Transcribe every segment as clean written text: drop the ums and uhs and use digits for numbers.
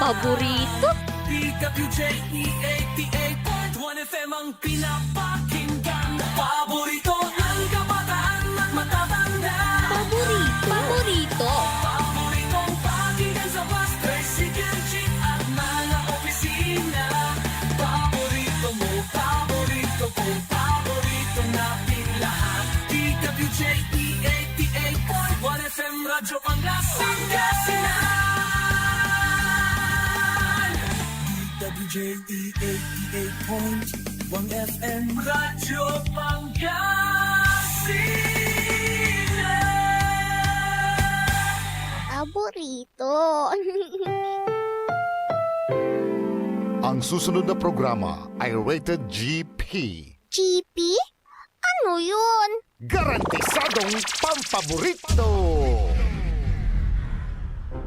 paborito. DWJ-E88.1 FM ang pinapakinggan. Paborito ng kabataan at matatanda. Paborito. Paboritong pakinggan sa bus, tricycle, jeep at mga opisina. Paborito mo, paborito ko, paborito natin lahat. DWJ-E88.1 FM, Radyo Pangasinan. DWJ-E88.1 FM, Radyo Pangasinan. Paborito. Ang susunod na programa ay rated GP. GP? Ano yun? Garantisadong pampaborito!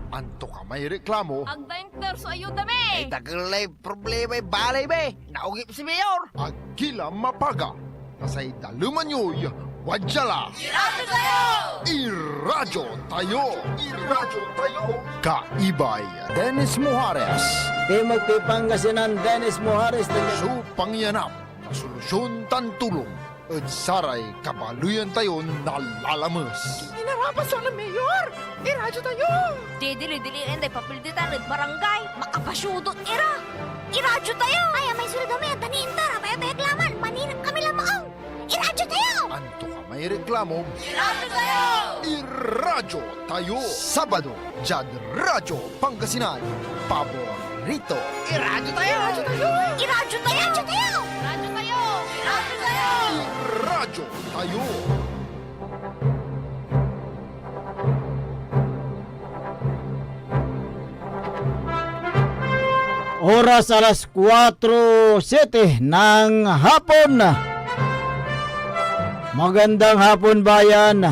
Anto ka may reklamo, Adventure sa ayudame! Tagalay problema balay be. Naugip si Mayor. agila mapaga. Nasay daluman nyo'y wadyala. Grabe kayo! Iradyo tayo! Iradyo tayo! Kaibay Dennis Mujarez. Timog Pangasinan, Dennis Mujarez. Su pangyanap na solusyon tantulong. At saray kabaluyan tayo nalalamas. Inarapas sa Mayor. Iradyo tayo. Didili-diliin day papilditan at barangay. Makapasyudot ira. Iradyo tayo! Ay, may suridami at taniintar. Bayag-laman. Maninang kami lamaong. Iradyo tayo! Anto ka may reklamo, Iradyo tayo! Iradyo tayo! Sabado, Jad Radyo Pangasinan. Paborito! Iradyo tayo. Iradyo tayo! Iradyo tayo! Iradyo tayo! Iradyo tayo! Radyo tayo! Oras alas 4:07 ng hapon. Magandang hapon bayan.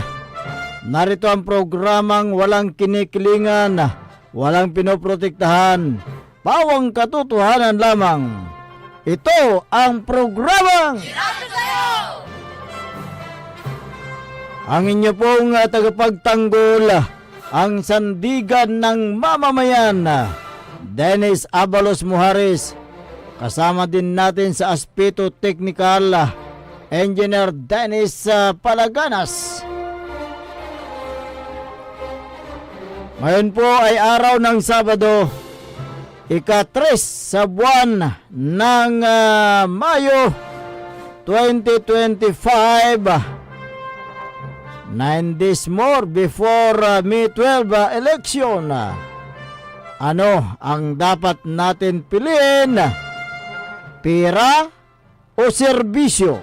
Narito ang programang walang kinikilingan, walang pinoprotektahan, pawang katotohanan lamang. Ito ang programang Iradyo tayo! ang inyo pong tagapagtanggol, ang sandigan ng mamamayan, Dennis Abalos Mujarez. Kasama din natin sa aspeto teknikal, Engineer Dennis Palaganas. Ngayon po ay araw ng Sabado, ika-3 sa buwan ng Mayo 2025. 9 days more before May 12 election. Ano ang dapat natin piliin? Pera o serbisyo?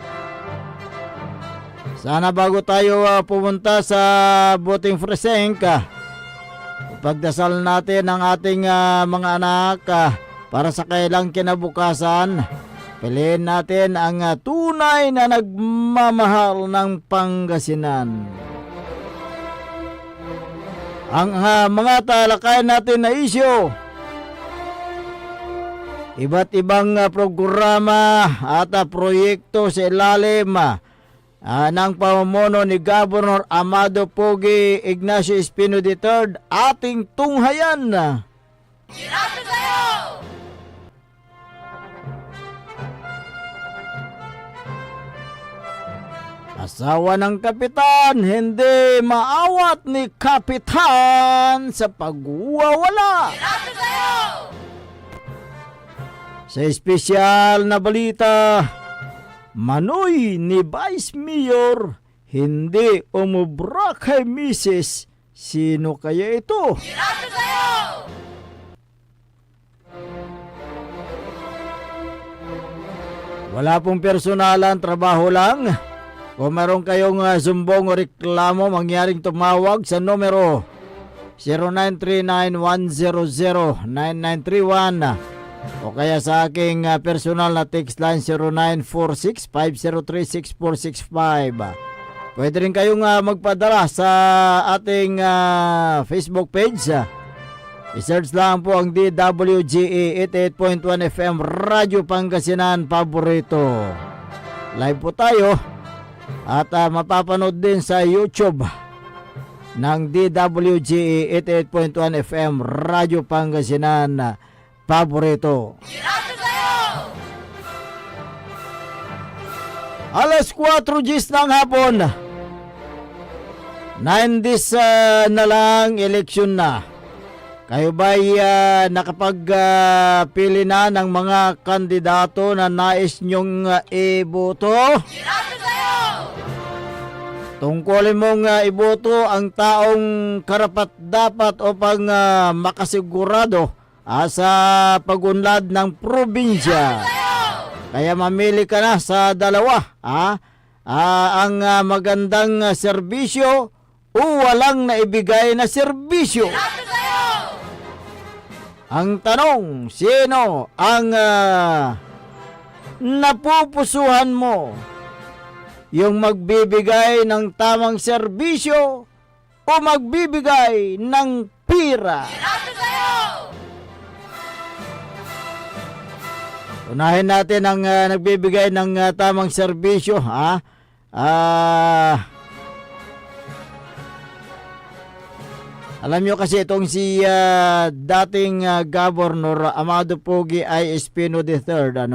Sana bago tayo pumunta sa voting precinct, pagdasal natin ang ating mga anak para sa kailang kinabukasan. Piliin natin ang tunay na nagmamahal ng Pangasinan. Ang mga talakayan natin na isyu, iba't ibang programa at proyekto sa ilalim ng pamumuno ni Governor Amado Pogi Ignacio Espino III, ating tunghayan. Iradyo tayo! Asawa ng kapitan, hindi maawat ni kapitan sa pagwawala. Iradyo tayo! Sa espesyal na balita, manoy ni Vice Mayor, hindi umubra kay Mrs. Sino kaya ito? Iradyo tayo! Wala pong personalan, trabaho lang. Kung meron kayong sumbong o reklamo, mangyaring tumawag sa numero 0939-100-9931 o kaya sa aking personal na text line 0946-503-6465. Pwede rin kayong magpadala sa ating Facebook page. I-search lang po ang DWGE 88.1 FM Radyo Pangasinan Paborito. Live po tayo at mapapanood din sa YouTube ng DWGE 88.1 FM Radyo Pangasinan. paborito. Iradyo kayo! Alas 4 G's ng hapon. 9 days na lang, eleksyon na. Kayo ba'y nakapagpili na ng mga kandidato na nais nyong iboto? Iradyo kayo! Tungkulin mong iboto ang taong karapat-dapat upang makasigurado sa pagunlad ng probinsya. Kaya mamili ka na sa dalawa. Ang magandang serbisyo o walang naibigay na serbisyo. Iradyo kayo! Ang tanong, sino ang napupusuhan mo? Yung magbibigay ng tamang serbisyo o magbibigay ng pira? Iradyo kayo! Unahin natin ang nagbibigay ng tamang serbisyo. Alam nyo kasi itong si dating Governor Amado Pogi I. Espino III,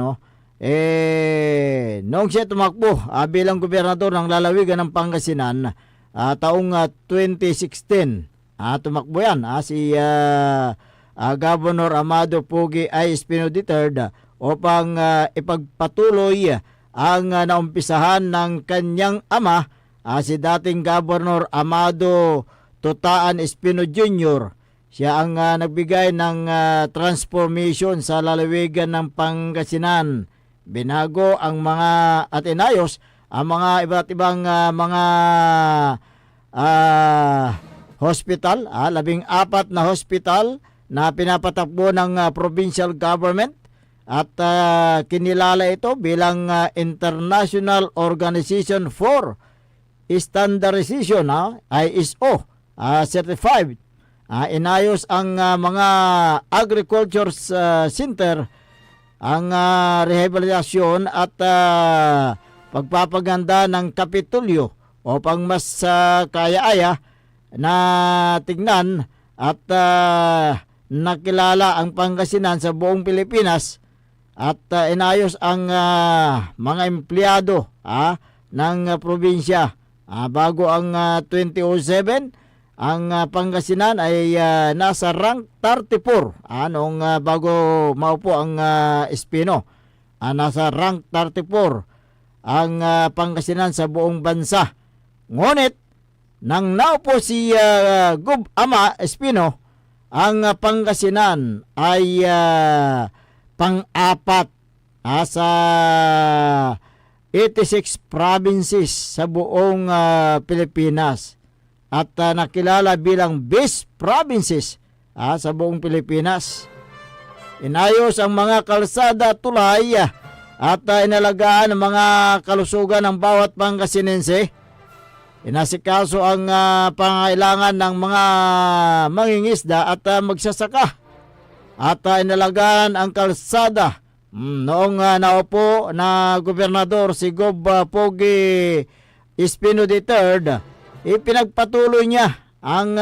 noong siya tumakbo bilang gobernador ng lalawigan ng Pangasinan taong 2016, tumakbo yan si Governor Amado Pogi I. Espino III upang ipagpatuloy ang naumpisahan ng kanyang ama, si dating Governor Amado Tutaan Espino Jr. Siya ang nagbigay ng transformation sa lalawigan ng Pangasinan. Binago ang mga at inayos ang mga iba't ibang mga hospital, 14 na hospital na pinapatakbo ng provincial government. At kinilala ito bilang International Organization for Standardization, ISO certified. Inayos ang mga agriculture center, ang rehabilitasyon at pagpapaganda ng Kapitolyo upang mas kaya-aya na tignan at nakilala ang Pangasinan sa buong Pilipinas. At inayos ang mga empleyado ng probinsya. Bago ang 2007, ang Pangasinan ay nasa rank 34. Noong bago maupo ang Espino, nasa rank 34 ang Pangasinan sa buong bansa. Ngunit, nang naupo si Gub Ama Espino, ang Pangasinan ay pang-apat sa 86 provinces sa buong Pilipinas at nakilala bilang best provinces sa buong Pilipinas. Inayos ang mga kalsada, tulay at inalagaan ang mga kalusugan ng bawat Pangasinense. Inasikaso ang pangailangan ng mga mangingisda at magsasaka. At inalagaan ang kalsada. Noong naupo na gobernador si Gov. Pogi Espino III, ipinagpatuloy niya ang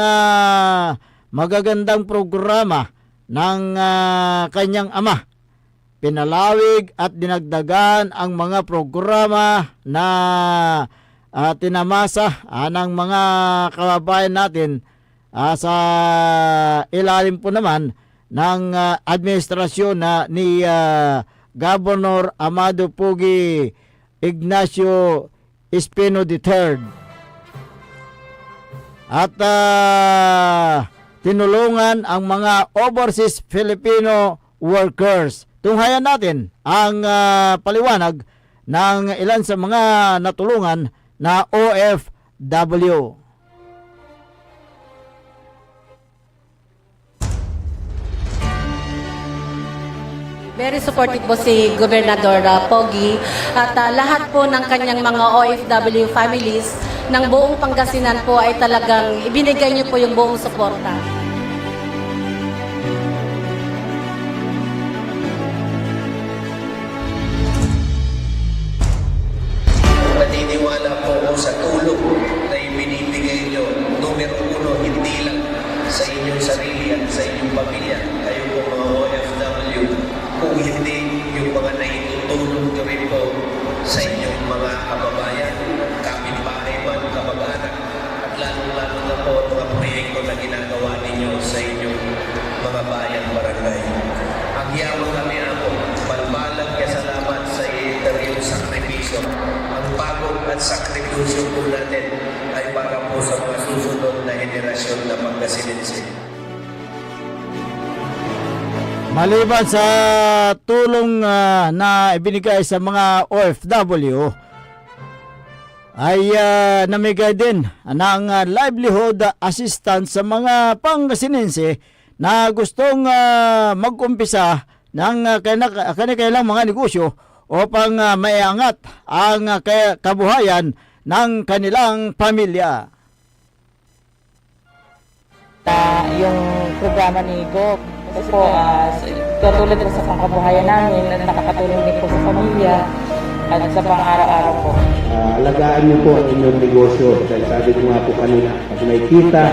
magagandang programa ng kanyang ama. Pinalawig at dinagdagan ang mga programa na tinamasa ng mga kababayan natin sa ilalim po naman ng administrasyon ni Governor Amado Pogi Ignacio Espino III. At tinulungan ang mga overseas Filipino workers. Tunghayan natin ang paliwanag ng ilan sa mga natulungan na OFW. Very supportive po si Gobernador Pogi at lahat po ng kanyang mga OFW families ng buong Pangasinan po ay talagang ibinigay niyo po yung buong suporta. Naniniwala po ako sa tulong na ibinibigay niyo. Numero 1, hindi lang sa inyong sarili at sa inyong pamilya. Kayo po mga OFW mga bayan barangay. Ang yaman kami ako, malmalag kaya salamat sa iyong sakripisyo. Ang pagod at sakripisyo po natin ay para po sa mga susunod na henerasyon na Pangasinense. Maliban sa tulong na ibinigay sa mga OFW, ay namigay din ng livelihood assistance sa mga Pangasinense na gustong mag-umpisa ng kanilang mga negosyo upang maiangat ang kabuhayan ng kanilang pamilya. Yung programa ni Gov, kasi po, katulad po sa pangkabuhayan namin, nakakatulong din po sa pamilya at sa pang-araw-araw po. Alagaan niyo po ang inyong negosyo dahil sabi ko nga po kanina, pag may kita,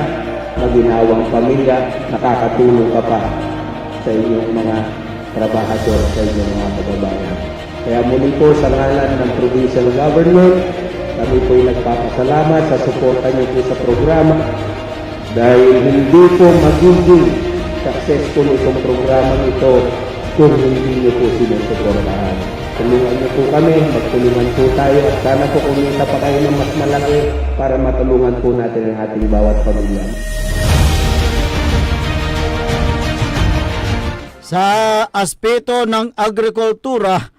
maginawang pamilya, nakakatulong ka pa sa inyong mga trabahador, sa inyong mga kababayan. Kaya muli po sa ngalan ng Provincial Government, kami po ay nagpapasalamat sa suporta niyo po sa programa dahil hindi po magiging successful itong programang ito kung hindi niyo po sinusuportahan. Tulungan niyo po kami, magtulungan po tayo at sana po kumita pa kayo ng mas malaki para matulungan po natin ang ating bawat pamilya. Sa aspeto ng agrikultura,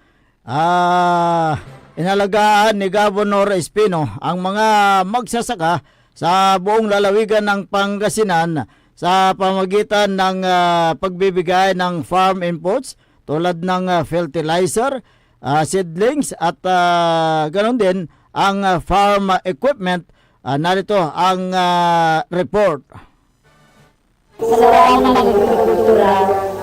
inalagaan ni Governor Espino ang mga magsasaka sa buong lalawigan ng Pangasinan sa pamagitan ng pagbibigay ng farm inputs tulad ng fertilizer, seedlings at ganoon din ang farm equipment. Narito ang report. Sa larangan ng agrikultura,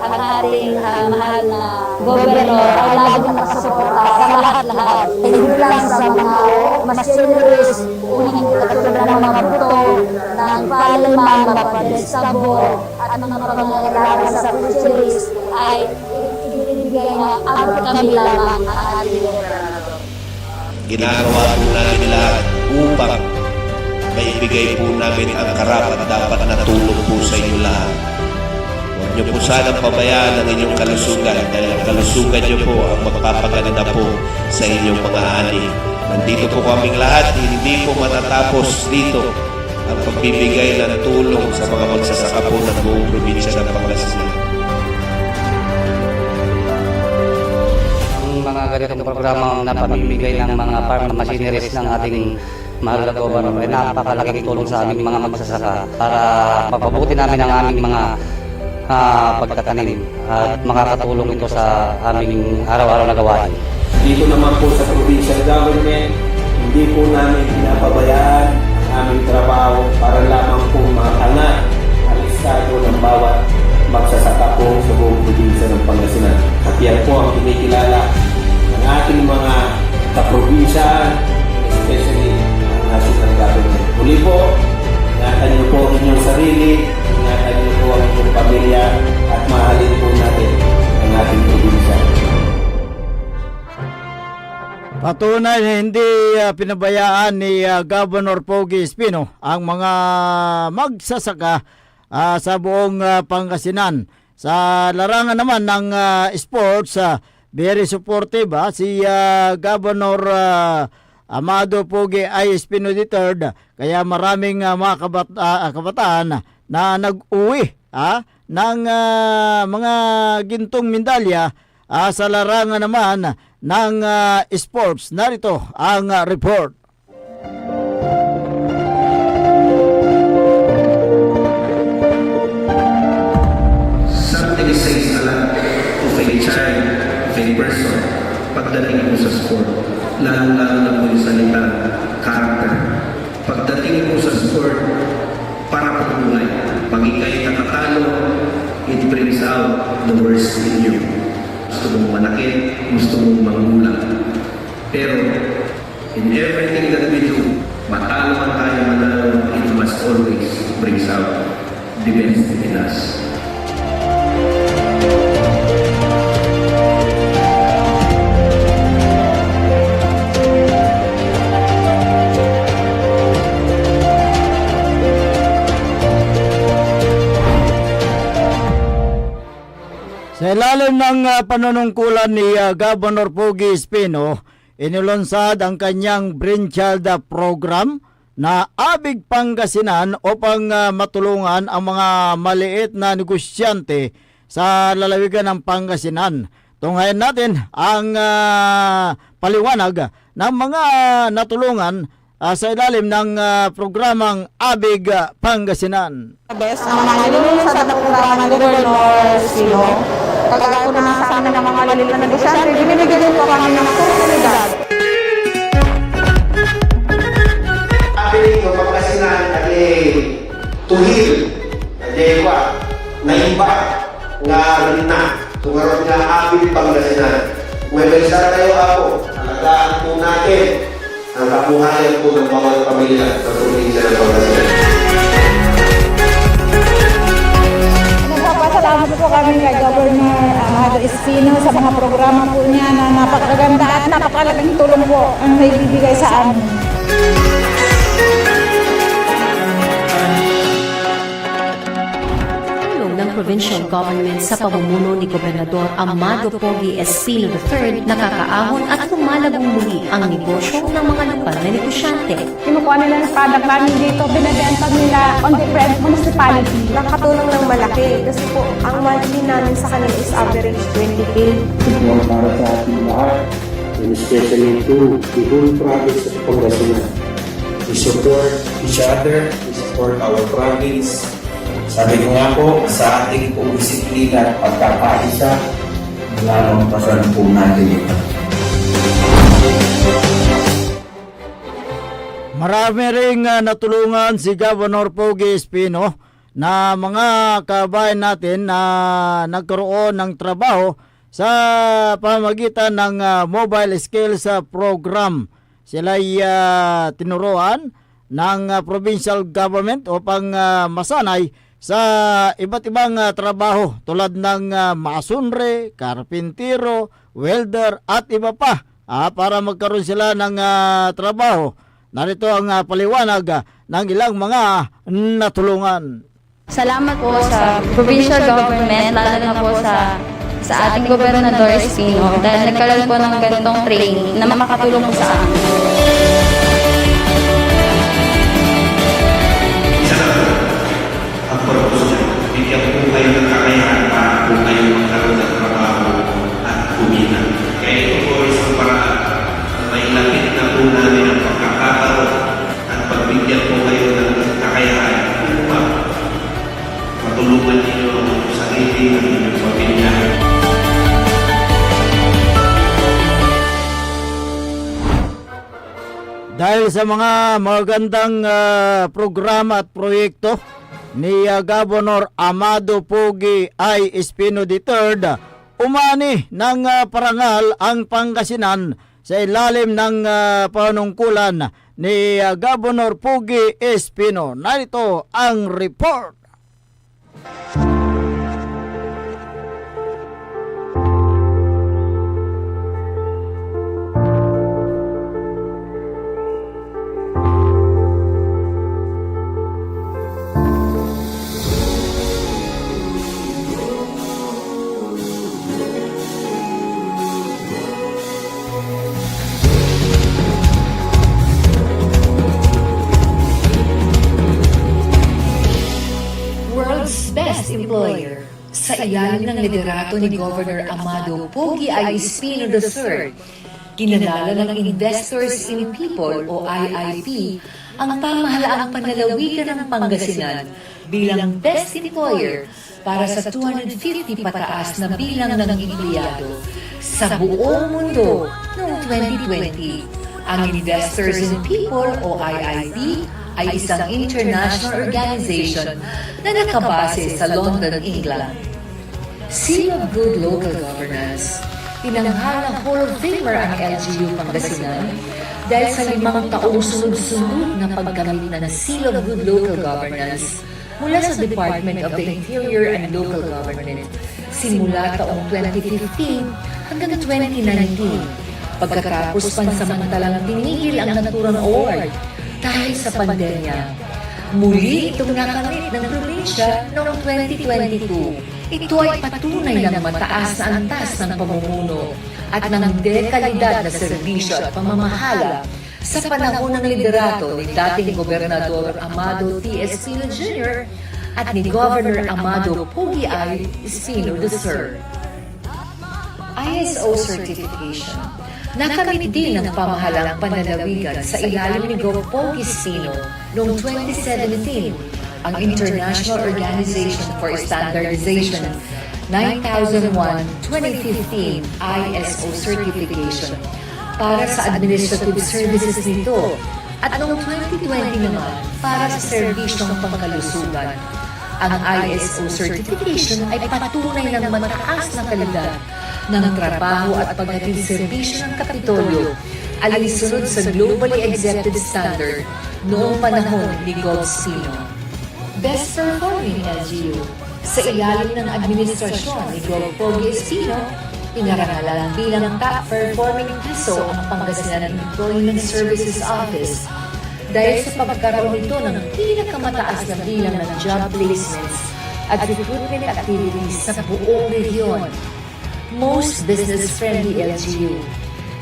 ang ating mahal na gobernador ay laging nakasuporta sa lahat-lahat. Hindi lang sa mga machineries, unang katulad ng mga buto, ng palaman, mga padesabor, at mga pangangailangan sa fisheries ay ibinibigay na abot kami lamang ang ating gobernador. Ginagawa po namin lahat upang maibigay po namin ang karapat-dapat na tulong po sa inyo lahat. Huwag niyo po sanang pabayaan ang inyong kalusugan dahil ang kalusugan niyo po ang magpapaganda po sa inyong mga ani. Nandito po kaming lahat, hindi po matatapos dito ang pagbibigay ng tulong sa mga magsasaka po ng buong probinsya ng Pangasinan. Ang mga ganitong programa na pamimigay ng mga farm machineries ng ating mahal na gobernador ay napakalaking tulong sa aming mga magsasaka para mapabuti namin ang aming mga pagtatanim at makakatulong ito sa aming araw-araw na gawain. Dito naman po sa provincial government, hindi po namin pinapabayaan ang aming trabaho para lamang po makangat ang estado ng bawat magsasaka po sa buong probinsya ng Pangasinan. At yan po ang kinikilala ng ating mga kaprobinsya, especially ang national government. Muli po, ingatan niyo po ang inyong sarili, ingatan niyo po ang inyong pamilya, at mahalin po natin ang ating probinsya. Patunay na hindi pinabayaan ni Governor Pogi Espino ang mga magsasaka sa buong Pangasinan. Sa larangan naman ng sports, very supportive si Governor Amado Pogi I. Espino III. Kaya maraming mga kabataan na nag-uwi ng mga gintong mindalya sa larangan naman ng sports. Narito ang report. Something says a lot of a child, of a person, pagdating mo sa sport. Lalo-lalo na po yung salitang character. Pagdating mo sa sport, para pagbuhay. Pag ikay nakatalo, it brings out the worst in you. Gusto mong manakit, gusto mong manggulang. Pero, in everything that we do, matalo man tayo manalo, it must always brings out the best in us. Sa ilalim ng panunungkulan ni Governor Pogi Espino, inilunsad ang kanyang Brainchild program na Abig Pangasinan upang matulungan ang mga maliit na negosyante sa lalawigan ng Pangasinan. Tunghayan natin ang paliwanag ng mga natulungan sa ilalim ng programang Abig Pangasinan. Best ang mga nilulunsad na programa ni Governor Espino, kagaya po naman sa amin ng mga maliliit na negosyante, binibigyan po kami ng oportunidad. Abig Pangasinan adi tuhil adi na imba nga rina tungarot nga Abig Pangasinan. Website tayo ako, alagaan po natin ang kabuhayan po ng bawat pamilya sa probinsya ng Pangasinan. Nagpapasalamat po kami kay Governor Amado Espino sa mga programa po niya na napakaganda at napakalaking tulong po ang naibibigay sa amin. Ng provincial government sa pamumuno ni Gobernador Amado Pogi Espino III, nakakaahon at lumalagong muli ang negosyo ng mga lokal na negosyante. Kinukuha nila ng product namin dito, binibenta nila on different municipality. Nakatulong ng malaki kasi po ang monthly namin sa kanila is average 20K. Ito para sa ating lahat, and especially to the whole province of Pangasinan. We support each other, we support our province. Sabi ko nga po, sa ating pong disiplina at pagkakaisa, lalampasan po natin ito. Marami ring natulungan si Governor Pogi Espino na mga kabayan natin na nagkaroon ng trabaho sa pamamagitan ng Mobile Skills Program. Sila'y tinuruan ng provincial government upang masanay sa iba't ibang trabaho tulad ng masonry, karpintero, welder at iba pa para magkaroon sila ng trabaho. Narito ang paliwanag ng ilang mga natulungan. Salamat po sa provincial government, lalo na po sa ating Gobernador Espino dahil nagkaroon po ng ganitong training na makakatulong po sa amin. Ang purpose niya, bigyan po kayo ng kakayahan para po kayo magkaroon ng trabaho at kumita. Kaya ito po isang paraan na mailapit na po namin ang pagkakaroon at pagbigyan po kayo ng kakayahan upang matulungan ninyo ang sarili ng inyong pamilya. Dahil sa mga magandang programa at proyekto ni Governor Amado Pogi I. Espino III, umani ng parangal ang Pangasinan sa ilalim ng panungkulan ni Governor Pogi Espino. Narito ang report. Best Employer sa ilalim ng liderato ni Governor Amado Pogi I. Espino III. Kinalala ng Investors in People o IIP ang pamahalaang panlalawigan ng Pangasinan bilang Best Employer para sa 250 pataas na bilang ng empleyado sa buong mundo noong 2020. Ang Investors in People o IIP ay isang international organization na nakabase sa London, England. Seal of Good Local Governance. Tinanghal ng Hall of Famer ang LGU Pangasinan dahil sa 5 taong sunod-sunod na pagkamit ng Seal of Good Local Governance mula sa Department of the Interior and Local Government simula taong 2015 hanggang 2019 pagkatapos pansamantalang tinigil ang Naturan Award dahil sa pandemya. Muli itong nakamit ng probinsya noong 2022. Ito ay patunay ng mataas na antas ng pamumuno at ng dekalidad na serbisyo at pamamahala sa panahon ng liderato ni dating Gobernador Amado T. Espino Jr. at ni Governor Amado Pogi I. Espino III. ISO certification. Nakamit din ng pamahalang panlalawigan sa ilalim ni Gov. Pogi Espino noong 2017 ang International Organization for Standardization 9001-2015 ISO certification para sa administrative services nito at noong 2020 naman para sa serbisyong pangkalusugan. Ang ISO certification ay patunay ng mataas na kalidad ng trabaho at paghatid serbisyo ng Kapitolyo alinsunod sa globally accepted standard noong panahon ni Gov. Espino. Best Performing LGU. Sa ilalim ng administrasyon ni Gov. Pogi Espino, inarangalan bilang top performing PISO ang Pangasinan Employment Services Office dahil sa pagkakaroon nito ng pinakamataas na bilang ng job placements at recruitment activities sa buong rehiyon. Most business-friendly LGU.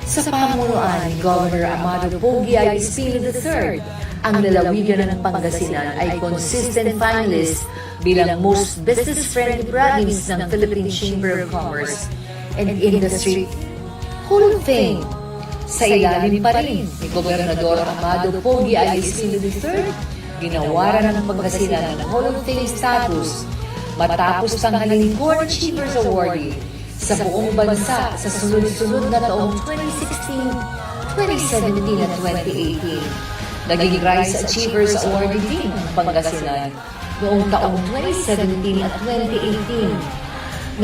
Sa pamunuan ni Governor Amado Pogi I. Espino III, ang lalawigan ng Pangasinan ay consistent finalist bilang most business-friendly province ng Philippine Chamber of Commerce and Industry Hall of Fame. Sa ilalim pa rin ni Gobernador Amado Pogi I. Espino III, ginawaran ng Pangasinan ng Hall of Fame status matapos tanghaling Corn Achievers Awardee sa buong bansa sa sunod-sunod na taong 2016, 2017 at 2018. Naging Rice Achievers Awardee din ang Pangasinan noong taong 2017 at 2018.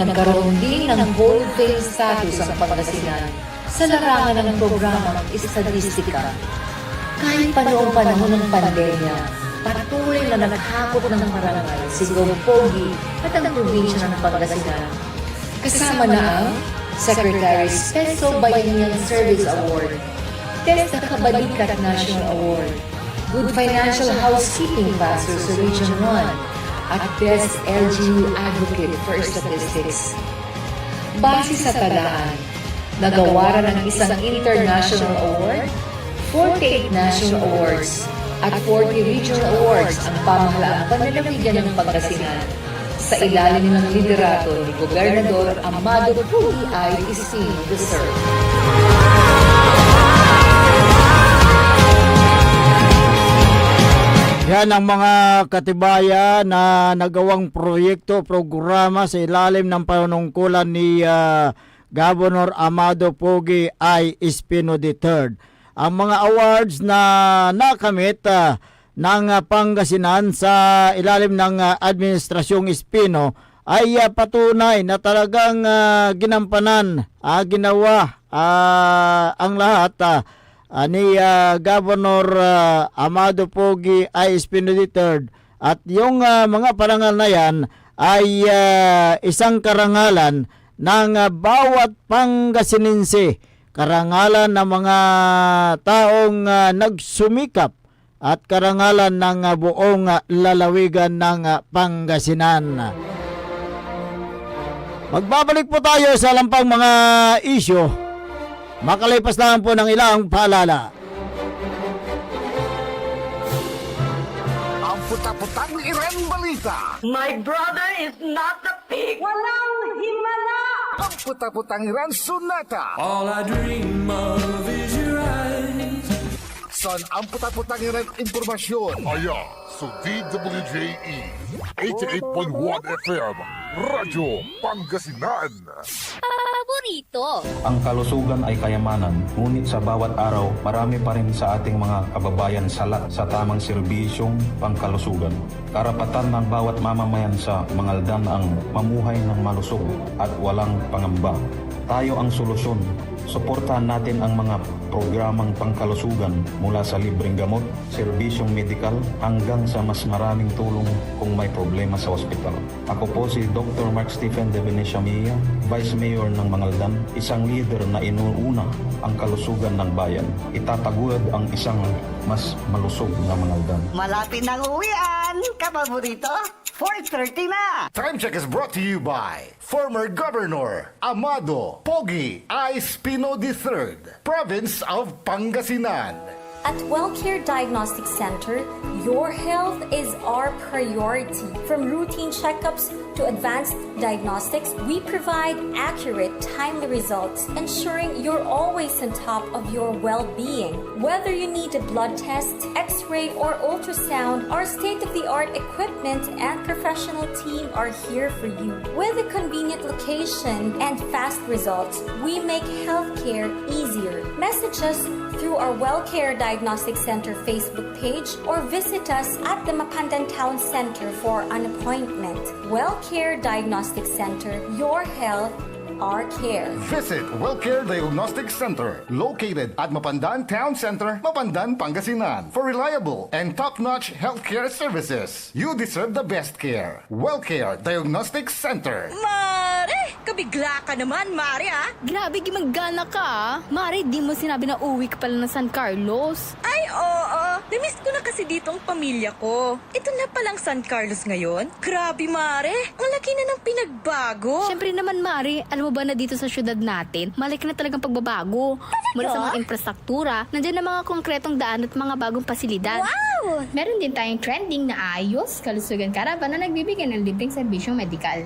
Nagkaroon din ng Hall of Fame status ang Pangasinan sa larangan ng programang Estatistika. Kahit pa noong panahon ng pandemya, patuloy na naghakot ng parangal si Gov. Pogi at ang probinsya ng Pangasinan. Kasama na ang Secretary's Peso Bayanihan Service Award, TESDA Kabalikat National Award, Good Financial Housekeeping Pastor sa Region 1, at Best LGU Advocate for Statistics. Base sa talaan, nagawaran ng isang International Award, 48 National Awards, at 40 Regional Awards ang pamahalaang panlalawigan ng Pangasinan sa ilalim ng liderato ni Gobernador Amado Pogi I. Espino III. Yan ang mga katibayan na nagawang proyekto, programa sa ilalim ng panunungkulan ni Governor Amado Pogi I. Espino III. Ang mga awards na nakamit ng Pangasinan sa ilalim ng Administrasyong Espino ay patunay na talagang ginampanan, ginawa ang lahat ni Governor Amado Pogi I. Espino III, at yung mga parangal na yan ay isang karangalan ng bawat Pangasinense, karangalan ng mga taong nagsumikap at karangalan ng buong lalawigan ng Pangasinan. Magbabalik po tayo sa lampang mga isyo. Makalipas lang po ng ilang paalala. Ang puta-putang Iren Balita. My brother is not a pig. Walang himala. Ang puta-putang Iren Sunata. All I dream of is your eyes. Son, ang puta-putang Iren Impormasyon. Aya, so DWJE 88.1 FM, Radyo Pangasinan. Paborito. Ang kalusugan ay kayamanan, ngunit sa bawat araw, marami pa rin sa ating mga kababayan salat sa tamang serbisyong pangkalusugan. Karapatan ng bawat mamamayan sa Mangaldan ang mamuhay ng malusog at walang pangamba. Tayo ang solusyon Suportahan natin ang mga programang pangkalusugan mula sa libreng gamot, serbisyong medikal hanggang sa mas maraming tulong kung may problema sa ospital. Ako po si Dr. Mark Stephen de Venecia Mia, Vice Mayor ng Mangaldan, isang leader na inuuna ang kalusugan ng bayan. Itataguyod ang isang mas malusog na Mangaldan. Malapit ng uwian, kapaborito. 4:30 na! Time check is brought to you by former Governor Amado Pogi I. Espino III, Province of Pangasinan. At WellCare Diagnostic Center, your health is our priority. From routine checkups to advanced diagnostics, we provide accurate, timely results, ensuring you're always on top of your well-being. Whether you need a blood test, x-ray, or ultrasound, our state-of-the-art equipment and professional team are here for you. With a convenient location and fast results, we make healthcare easier. Message us through our WellCare Diagnostic Center Facebook page or visit us at the Mapandan Town Center for an appointment. WellCare Diagnostic Center, your health, our care. Visit WellCare Diagnostic Center, located at Mapandan Town Center, Mapandan, Pangasinan, for reliable and top-notch healthcare services. You deserve the best care. WellCare Diagnostic Center. Mare! Kabigla ka naman, Mare, ah! Grabe, gimanggana ka, ah. Mare, di mo sinabi na uwi ka pala ng San Carlos. Ay, oo. Namiss ko na kasi dito ang pamilya ko. Ito na palang San Carlos ngayon. Grabe, Mare. Ang laki na ng pinagbago. Siyempre naman, Mare, alam mo ba na dito sa syudad natin, malaki na talagang pagbabago. Mula sa mga infrastruktura, nandiyan na mga konkretong daan at mga bagong pasilidad. Wow! Meron din tayong trending na ayos, kalusugan karavan na nagbibigay ng libreng serbisyong medikal.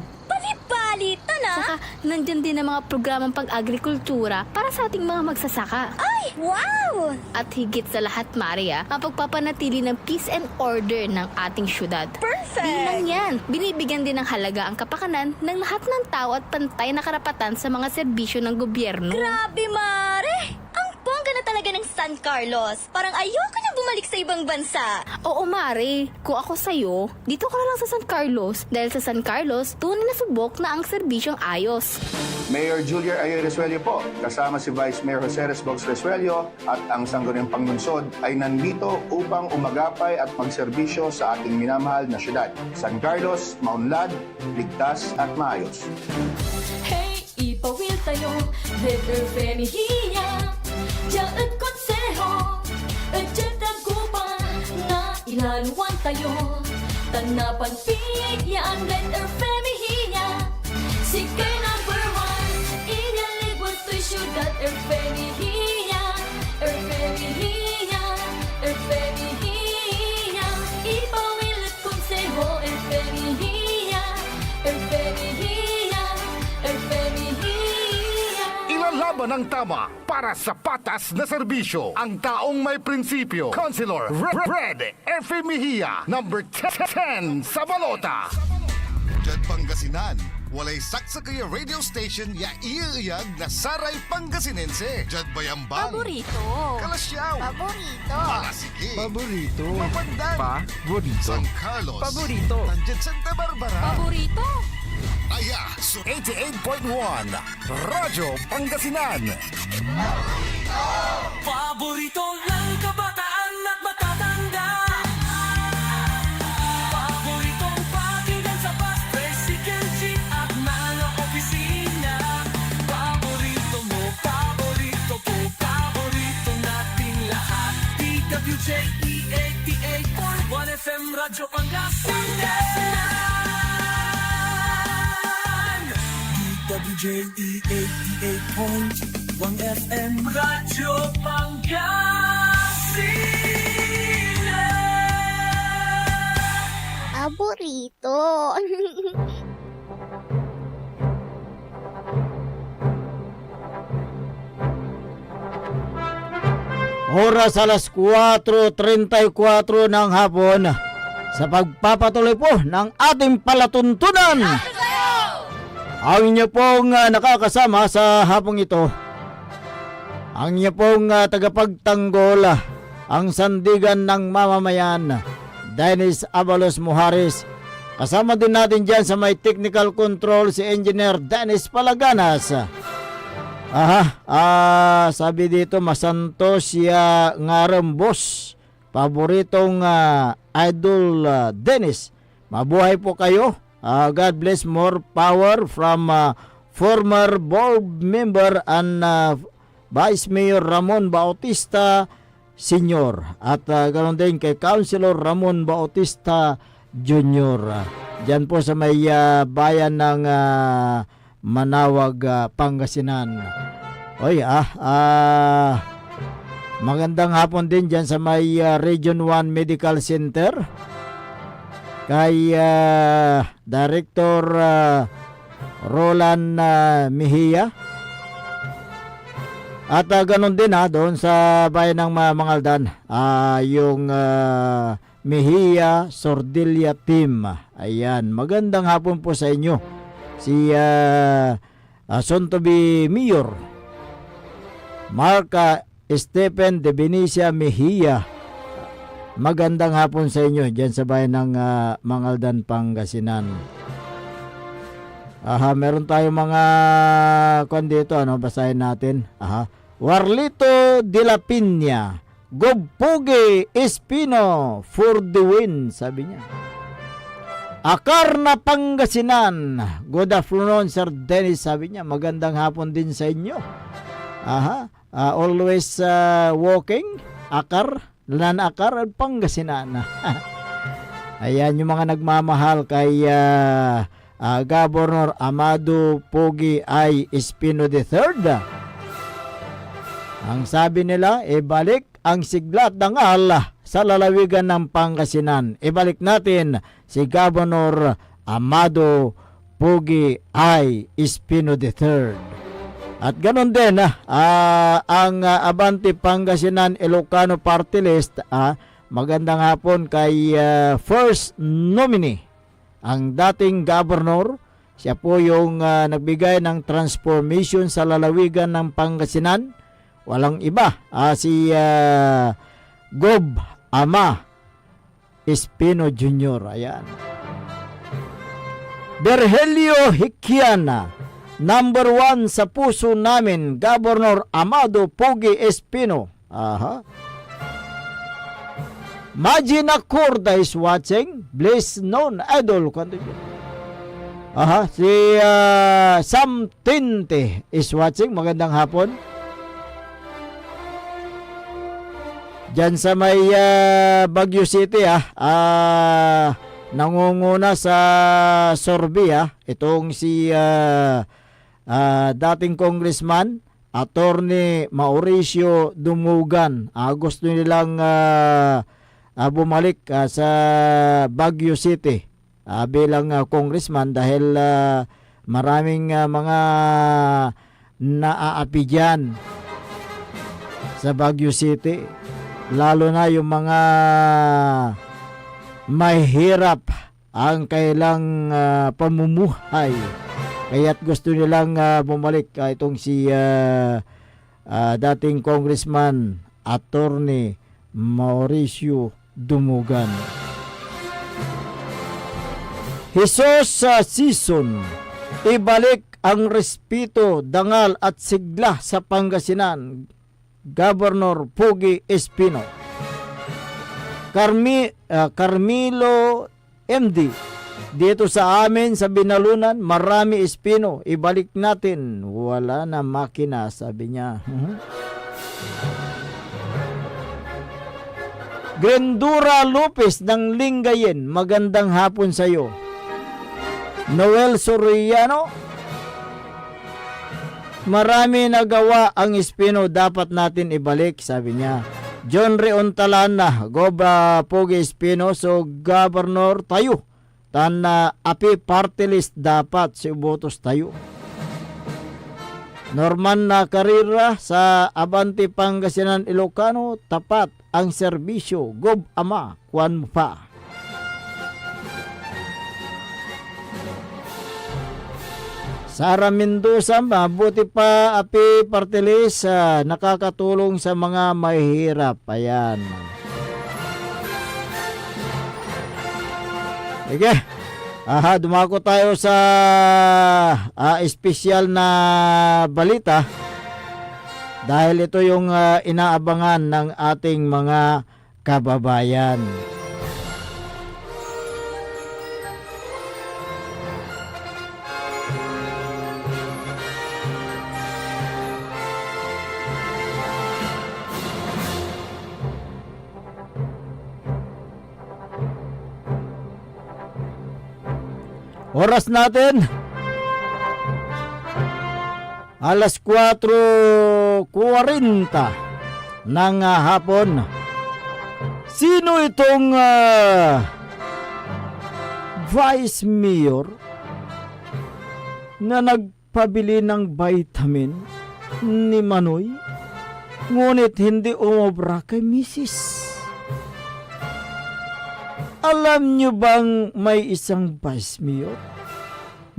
Balita na! Saka, nandyan din ang mga programang pag-agrikultura para sa ating mga magsasaka. Ay! Wow! At higit sa lahat, Maria, ang pagpapanatili ng peace and order ng ating syudad. Perfect! Di lang yan, binibigyan din ng halaga ang kapakanan ng lahat ng tao at pantay na karapatan sa mga serbisyo ng gobyerno. Grabe, Mare! Ang bongga na talaga ng San Carlos. Parang ayoko na bumalik sa ibang bansa. Oo, Mare. Kung ako sa'yo, dito ka na lang sa San Carlos. Dahil sa San Carlos, tunay na subok na ang serbisyong ayos. Mayor Julia Ayoy Resuello po, kasama si Vice Mayor Jose Resbox Resuello at ang Sangguniang Panglungsod ay nandito upang umagapay at magserbisyo sa ating minamahal na syudad. San Carlos, maunlad, ligtas at maayos. Hey, ipawil tayo, letter femihiya, dyan at konseho, at dyan tagupan, na ilanuan tayo, tanapan pigyan, letter femihiya, sige number one, inaligwas to'y syudad, femihiya, femihiya, femihiya, ipawil at konseho, femihiya, femihiya, Ilalaban ng tama para sa patas na serbisyo ang taong may prinsipyo. Councilor Red F. Mejia, number 10 sa balota. Diyan Pangasinan, walay saksa kaya radio station ya iiyag na Saray Pangasinense. Diyan Bayambang. Paborito. Kalasyaw. Paborito. Malasigi. Paborito. Mapandan. Paborito. San Carlos. Paborito. Nandiyan Santa Barbara. Paborito. Aya, so 88.1 Radyo Pangasinan. Paborito ng kabataan at matatanda. Paboritong pakinggan sa bus, tricycle, jeep at mga opisina. Paborito mo, paborito ko, paborito natin lahat. DWJE 88.1 FM Radyo Pangasinan. WJE 88.1 FM Radyo Pangasinan. Paborito. Oras alas 4:34 ng hapon sa pagpapatuloy po ng ating palatuntunan. Ang inyo pong nakakasama sa hapong ito, ang inyo pong tagapagtanggol, ang sandigan ng mamamayan, Dennis Abalos Muharis. Kasama din natin dyan sa may technical control si Engineer Dennis Palaganas. Sabi dito, masanto siya ngarembos. Paboritong Idol Dennis. Mabuhay po kayo. God bless, more power from former board member and Vice Mayor Ramon Bautista Sr. At ganoon din kay Councilor Ramon Bautista Jr. Diyan po sa may bayan ng Manawag, Pangasinan. Oy, magandang hapon din dyan sa may Region 1 Medical Center. Kay Director Roland Mejia. At ganun din doon sa bayan ng Mangaldan, yung Mejia Sordilla Team. Ayan, magandang hapon po sa inyo. Si soon to be Mayor Mark Stephen de Benicia Mejia. Magandang hapon sa inyo dyan sa bayan ng Mangaldan, Pangasinan. Meron tayong mga kwan dito, basahin natin. Warlito de la Piña, Gobpuge Espino for the win, sabi niya. Akar na Pangasinan, good afternoon Sir Dennis, sabi niya. Magandang hapon din sa inyo. Always walking, akar, lanakar, Pangasinan. Ayan yung mga nagmamahal kay Governor Amado Pogi I. Espino III. Ang sabi nila, balik ang sigla at dangal sa lalawigan ng Pangasinan. Ibalik natin si Governor Amado Pogi I. Espino III. At ganon din ang Abante Pangasinan Ilocano Party List. Magandang hapon kay first nominee, ang dating governor. Siya po yung nagbigay ng transformation sa lalawigan ng Pangasinan. Walang iba, si Gob Ama Espino Jr. Ayan. Berhelio Hikiana, number 1 sa puso namin, Governor Amado Pogi Espino. Magina Corda is watching. Bless known idol. Si Sam Tinte is watching. Magandang hapon. Diyan sa may Baguio City, nangunguna sa Sorbi, itong si dating congressman, Attorney Mauricio Dumugan. Gusto nilang bumalik sa Baguio City bilang congressman dahil maraming mga naaapi dyan sa Baguio City, lalo na yung mga mahirap ang kailang pamumuhay. Kaya't gusto nilang bumalik itong si dating congressman Attorney Mauricio Dumugan. Jesus season, ibalik ang respeto, dangal at sigla sa Pangasinan, Governor Pogi Espino. Carmelo MD, dito sa amin sa Binalunan, marami Espino, ibalik natin. Wala na makina, sabi niya. Grendura Lopez ng Lingayen, magandang hapon sa iyo. Noel Soriano, marami nagawa ang Espino, dapat natin ibalik, sabi niya. John Reontalana, Goba Pogi Espino, so Governor tayo. Tana api party list dapat si ubotos tayo. Norman na karira sa Abante Pangasinan Ilocano, tapat ang serbisyo, Gob Ama, kwan mo pa. Sara Mendoza, mabuti pa api party list, nakakatulong sa mga mahihirap. Ayan. Sige. Dumako tayo sa espesyal na balita. Dahil ito yung inaabangan ng ating mga kababayan. Oras natin, alas 4:40 ng hapon. Sino itong Vice Mayor na nagpabili ng vitamin ni Manoy, ngunit hindi umobra kay Mrs.? Alam nyo bang may isang Vice Mayor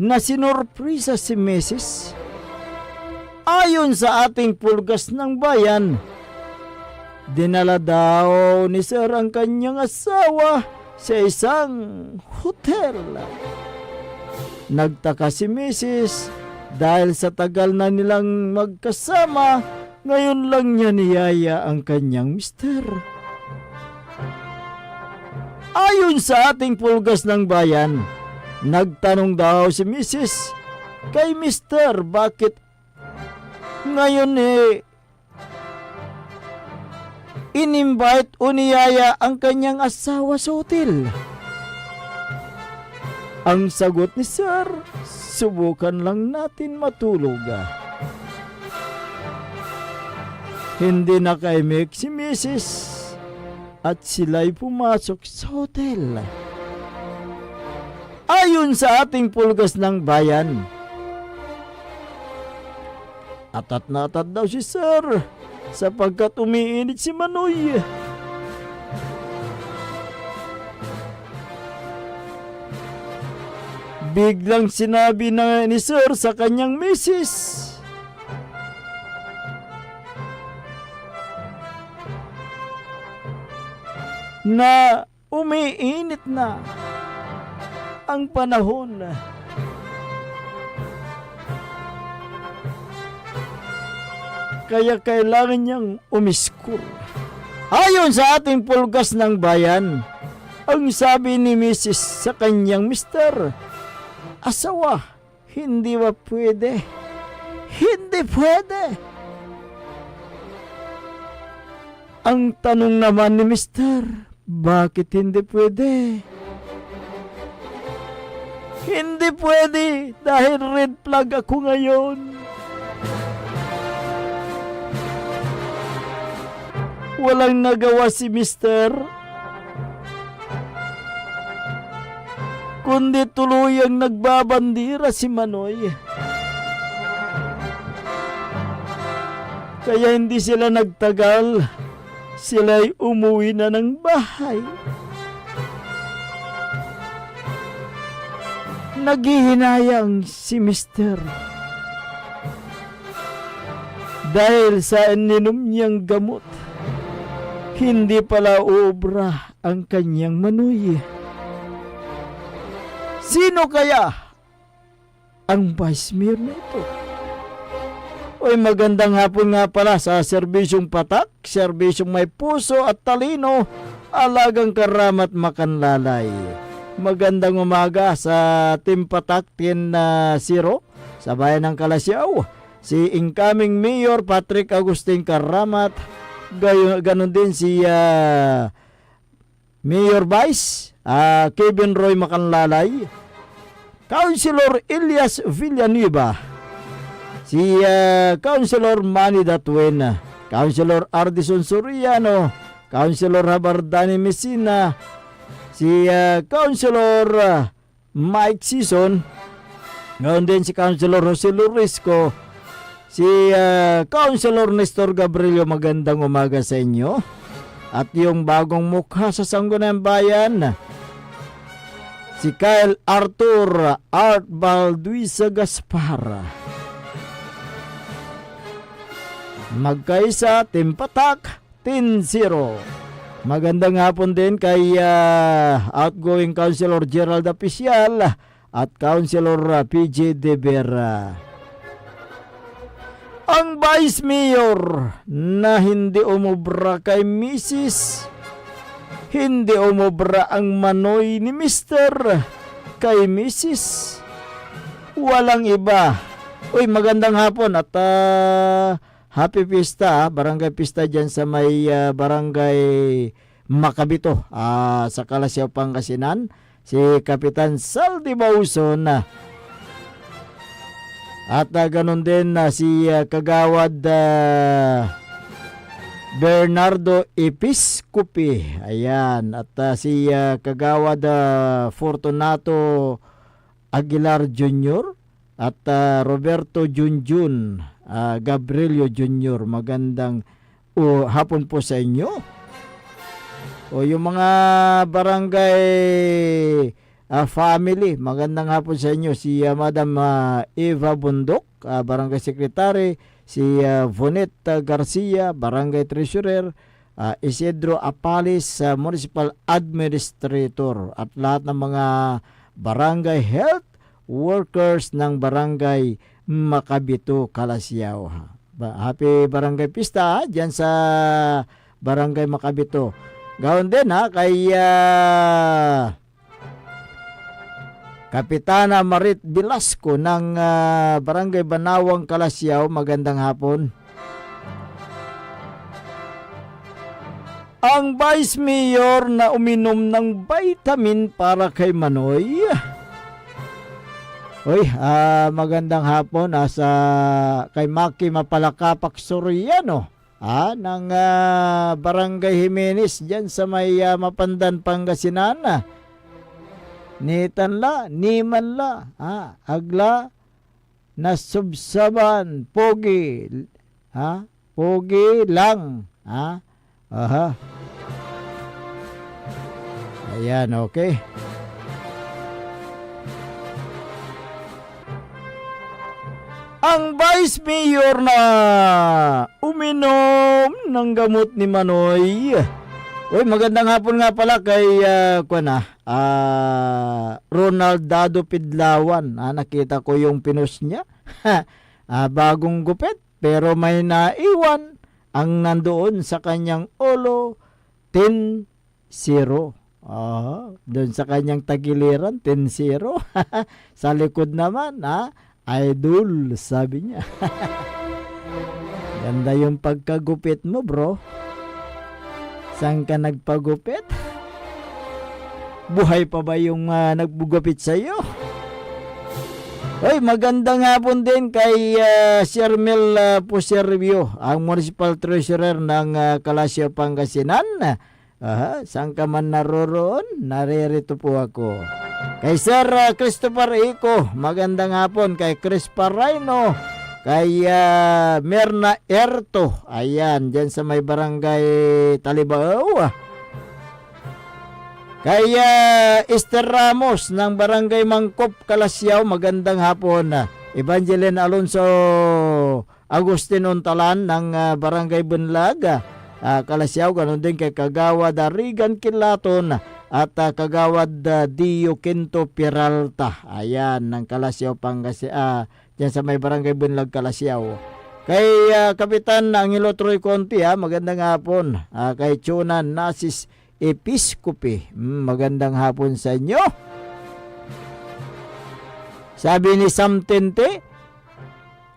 na sinurprisa si Mrs.? Ayon sa ating pulgas ng bayan, dinala daw ni Sir ang kanyang asawa sa isang hotel. Nagtaka si Mrs. dahil sa tagal na nilang magkasama, ngayon lang niya niyaya ang kanyang mister. Ayon sa ating pulgas ng bayan, nagtanong daw si Mrs. kay Mr. bakit ngayon in-invite o niyaya ang kanyang asawa sa hotel. Ang sagot ni Sir, subukan lang natin matulog. Hindi nakaimik si Mrs. at sila'y pumasok sa hotel. Ayon sa ating pulgas ng bayan, atat na atat daw si Sir sapagkat umiinit si Manoy. Biglang sinabi na ni Sir sa kanyang misis, na umiinit na ang panahon. Kaya kailangan niyang umiskur. Ayon sa ating pulgas ng bayan, ang sabi ni Mrs. sa kanyang mister, asawa, hindi ba pwede? Hindi pwede. Ang tanong naman ni mister, bakit hindi pwede? Hindi pwede dahil red flag ako ngayon. Walang nagawa si mister, kundi tuluyang nagbabandira si Manoy. Kaya hindi sila nagtagal, sila'y umuwi na ng bahay. Naghihinayang si mister dahil sa ininom niyang gamot, hindi pala uubra ang kanyang Manoy. Sino kaya ang Vice Mayor na ito? Oy, magandang hapon nga pala sa serbisyong patak, serbisyong may puso at talino, alagang karamat makanlalay. Magandang umaga sa Team Patak 10-0 sa bayan ng Kalasyaw. Si incoming Mayor Patrick Agustin Karamat, ganon din si Mayor Vice Kevin Roy Makanlalay, Councilor Elias Villanueva, si Councilor Manny Datuen, Councilor Ardison Soriano, Councilor Habardani Messina, si Councilor Mike Sison, ngayon din si Councilor Jose Lurisco, si Councilor Nestor Gabrielio. Magandang umaga sa inyo. At yung bagong mukha sa Sangguniang Bayan, si Kyle Arthur Art Balduisa Gaspar. Magkaisa, Team Patak 10-0. Magandang hapon din kay outgoing Councilor Gerald Apicial at Councilor PJ De Vera. Ang Vice Mayor na hindi umubra kay Mrs. Hindi umubra ang manoy ni Mr. kay Mrs. Walang iba. Uy, magandang hapon at happy pista, barangay pista dyan sa may barangay Macabito sa Calasiao, Pangasinan. Si Kapitan Saldi Bauson at ganun din si Kagawad Bernardo Episcopi. Ayan. At si Kagawad Fortunato Aguilar Jr. at Roberto Junjun Gabrielio Jr. Magandang hapon po sa inyo. O yung mga barangay family, magandang hapon sa inyo. Si Madam Eva Bundok, barangay secretary, si Vonette Garcia, barangay treasurer, Isidro Apalis, municipal administrator, at lahat ng mga barangay health workers ng barangay Macabito, Calasiao. Happy barangay pista dyan sa barangay Macabito. Gawin din kay Kapitana Marit Velasco ng barangay Banawang, Calasiao. Magandang hapon. Ang Vice Mayor na uminom ng vitamin para kay Manoy. Uy, magandang hapon sa kay Maki Mapalakapak Soriano ng barangay Jimenez dyan sa may Mapandan, Pangasinan. Nitanla, nimanla, agla na subsaban, pogi, pogi lang, Ayan, okay. Ang Vice Mayor na uminom ng gamot ni Manoy. Uy, magandang hapon nga pala kay Ronald Dado Pidlawan. Nakita ko yung pinost niya. Bagong gupit pero may naiwan ang nandoon sa kanyang ulo 10-0. Doon sa kanyang tagiliran 10-0. Sa likod naman idol, sabi niya. Ganda yung pagkagupit mo, bro. Saan ka nagpagupit? Buhay pa ba yung nagbugupit sa iyo? Ay, magandang hapon din kay Sir Mel Puservio, ang municipal treasurer ng Calasiao, Pangasinan. Saan ka man naroroon? Naririto po ako. Kay Sir Christopher Ico, magandang hapon. Kay Chris Parraino, kay Merna Erto, ayan, dyan sa may barangay Talibao. Kay Esther Ramos ng barangay Mangkop, Calasiao, magandang hapon. Evangeline Alonso Agustin Untalan ng barangay Bunlag, Calasiao, ganun din kay Kagawad Regan Kilaton at Kagawad Dio Quinto Peralta, ayan, ng Calasiao, Pangasinan, dyan sa may barangay Bunlag, Calasiao. Kay Kapitan Angelo Troy Conti, magandang hapon. Kay Chunan Nasis Episcopi, magandang hapon sa inyo. Sabi ni Sam Tente,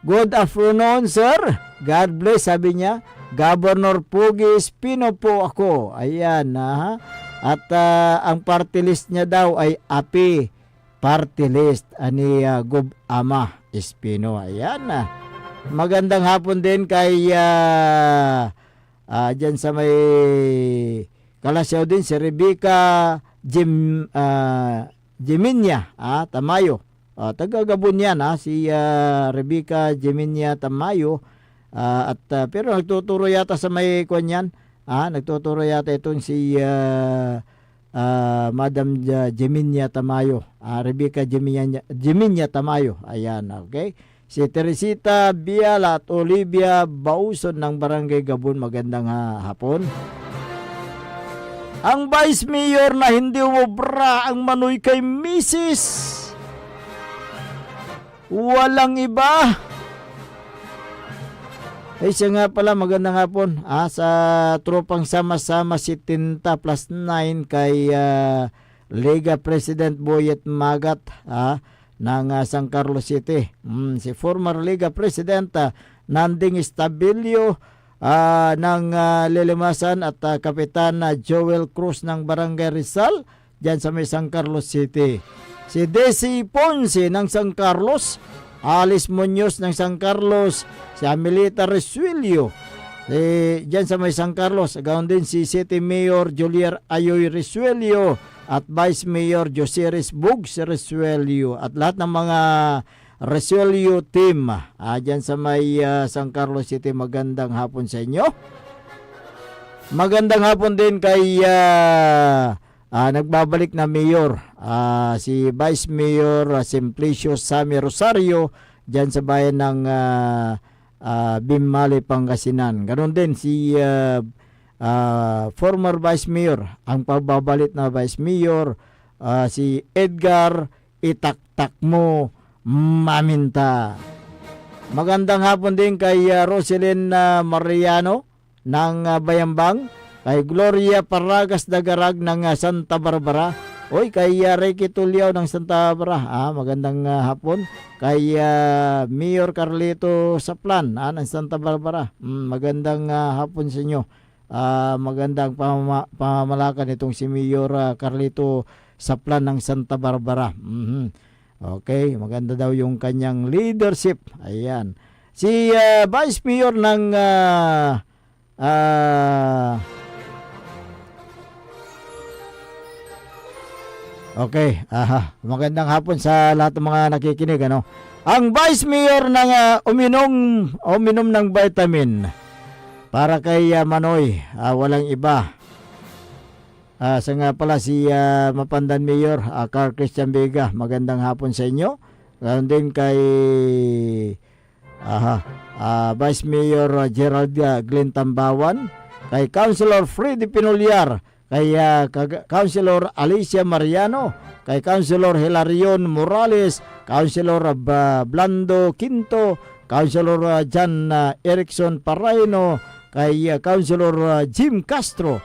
good afternoon, sir. God bless, sabi niya. Governor Pogi Espino po ako. Ayan, At ang party list niya daw ay API party list ani Gob Ama Espino. Ayan. Magandang hapon din kay dyan sa may Calasiao din si Rebecca Geminia Tamayo. Taga Gabon yan si Rebecca Geminia Tamayo. Pero nagtuturo yata sa may kanyan. Nagtuturo yata itong si Madam Geminia Tamayo. Rebecca Geminia Tamayo. Ayan, okay. Si Teresita Biala at Olivia Bauson ng Barangay Gabon, magandang hapon. Ang Vice Mayor na hindi umubra ang manoy kay Mrs. Walang iba Siya nga pala, magandang hapon sa tropang sama-sama si Tinta plus 9 kay Liga President Boyet Magat ng San Carlos City. Si former Liga President Nanding Estabilio ng Lilimasan at Kapitan Joel Cruz ng Barangay Rizal dyan sa may San Carlos City. Si Desi Ponce ng San Carlos, Alice Muñoz ng San Carlos, si Amelita Resuelio dyan sa may San Carlos, ganoon din si City Mayor Julier Ayoy Resuelio at Vice Mayor Josiris Bugs Resuelio at lahat ng mga Resuelio team dyan sa may San Carlos City. Magandang hapon sa inyo. Magandang hapon din kay nagbabalik na mayor, si Vice Mayor Simplicio Sammy Rosario dyan sa bayan ng Bimali, Pangasinan. Ganon din si former Vice Mayor, ang pagbabalik na Vice Mayor, si Edgar Itaktakmo Maminta. Magandang hapon din kay Roselyn Mariano ng Bayambang, kay Gloria Paragas Dagarag ng Santa Barbara, kay Ricky Tuliao ng Santa Barbara, magandang hapon. Kay Mayor Carlito Saplan ng Santa Barbara, magandang hapon sa inyo. Magandang pamamalakan itong si Mayor Carlito Saplan ng Santa Barbara. Okay, maganda daw yung kanyang leadership. Ayan. Si Vice Mayor ng okay, magandang hapon sa lahat ng mga nakikinig, Ang Vice Mayor ng uminom ng vitamin para kay Manoy, walang iba. Sa nga pala si Mapandan Mayor Carl Christian Vega, magandang hapon sa inyo. Ganoon din kay Vice Mayor Gerald Glenn Tambawan, kay Councilor Freddy Pinulyar, kay Councilor Alicia Mariano, kay Councilor Hilarion Morales, Councilor Blando Quinto, Councilor Jan Erickson Paraino, kay Councilor Jim Castro,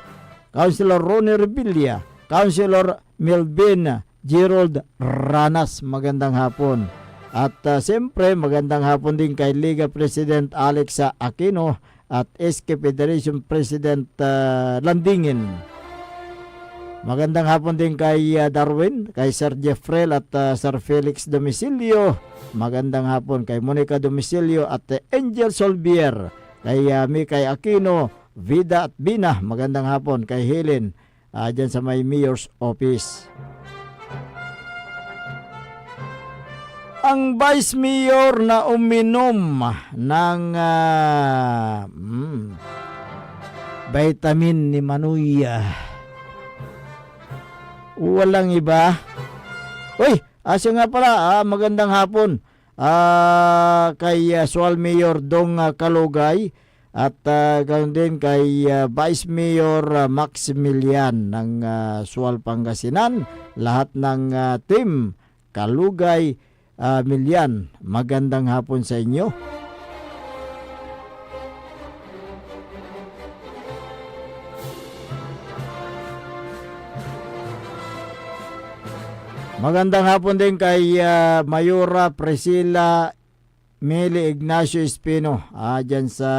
Councilor Ronnie Revilla, Councilor Melvin Gerald Ranas, magandang hapon. At siyempre magandang hapon din kay Liga President Alex Aquino at SK Federation President Landingin. Magandang hapon din kay Darwin, kay Sir Jeffrel at Sir Felix Domicilio. Magandang hapon kay Monica Domicilio at Angel Solvier, kay Mikay Aquino, Vida at Bina. Magandang hapon kay Helen dyan sa may Mayor's Office. Ang Vice Mayor na uminom ng vitamin ni Manoy, walang iba. Asya nga pala, magandang hapon kay Sual Mayor Dong Kalugay at ganoon din kay Vice Mayor Maximilian ng Sual Pangasinan, lahat ng team Kalugay Milian, magandang hapon sa inyo. Magandang hapon din kay Mayora Priscilla Mili Ignacio Espino dyan sa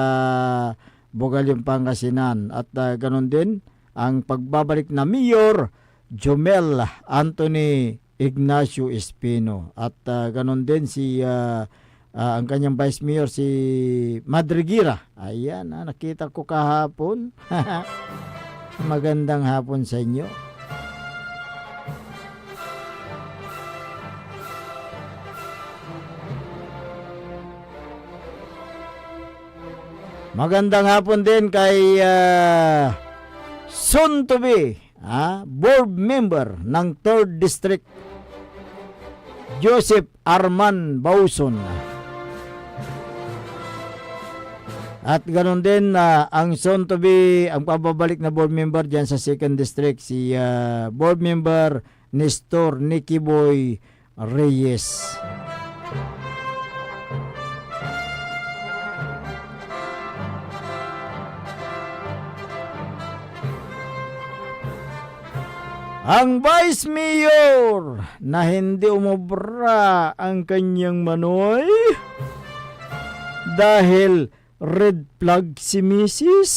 Bugalyong, Pangasinan. At ganoon din ang pagbabalik na Mayor Jomel Anthony Ignacio Espino. At ganoon din si ang kanyang Vice Mayor si Madrigira. Ayan, nakita ko kahapon. Magandang hapon sa inyo. Magandang hapon din kay soon to be board member ng 3rd District, Joseph Arman Bauson. At ganoon din ang soon to be, ang pababalik na board member dyan sa 2nd District, si board member Nestor Nicky Boy Reyes. Ang Vice Mayor na hindi umubra ang kanyang manoy dahil red flag si Mrs.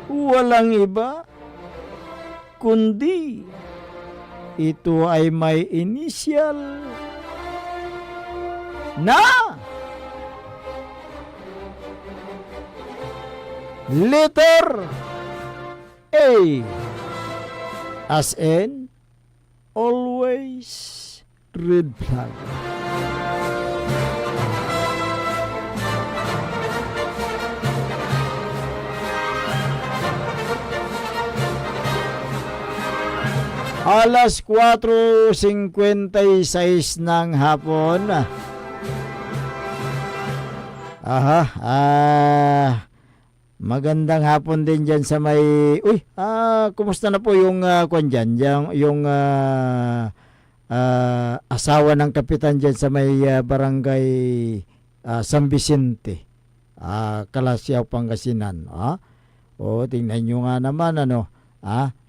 Walang iba kundi ito ay may initial na letter A, as in always red flag. Alas 4:56 ng hapon. Magandang hapon din dyan sa may... kumusta na po yung kwan dyan? Yung asawa ng kapitan dyan sa may barangay San Vicente, Kalasyaw, Pangasinan. Tingnan nyo nga naman,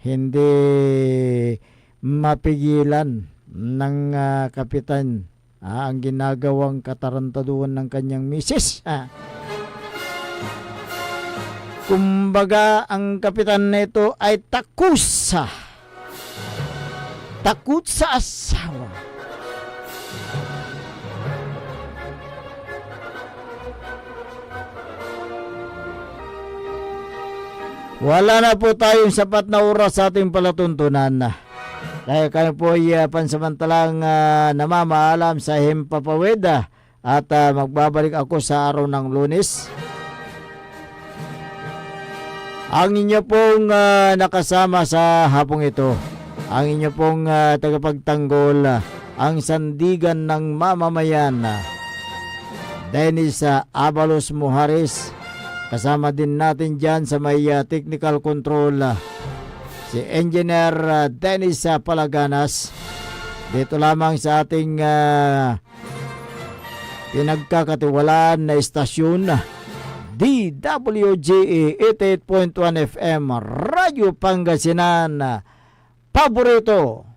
hindi mapigilan ng kapitan ang ginagawang katarantaduhan ng kanyang misis. Kumbaga, ang kapitan nito ay takot sa asawa. Wala na po tayong sapat na oras sa ating palatuntunan. Kaya kayo po ay pansamantalang namamaalam sa Himpapawid at magbabalik ako sa araw ng Lunes. Ang inyo pong nakasama sa hapong ito, ang inyo pong tagapagtanggol, ang sandigan ng mamamayan, Dennis Abalos Muhares. Kasama din natin dyan sa may technical control si Engineer Dennis Palaganas. Dito lamang sa ating pinagkakatiwalaan na istasyon, DWGE 88.1 FM, Radyo Pangasinan, paborito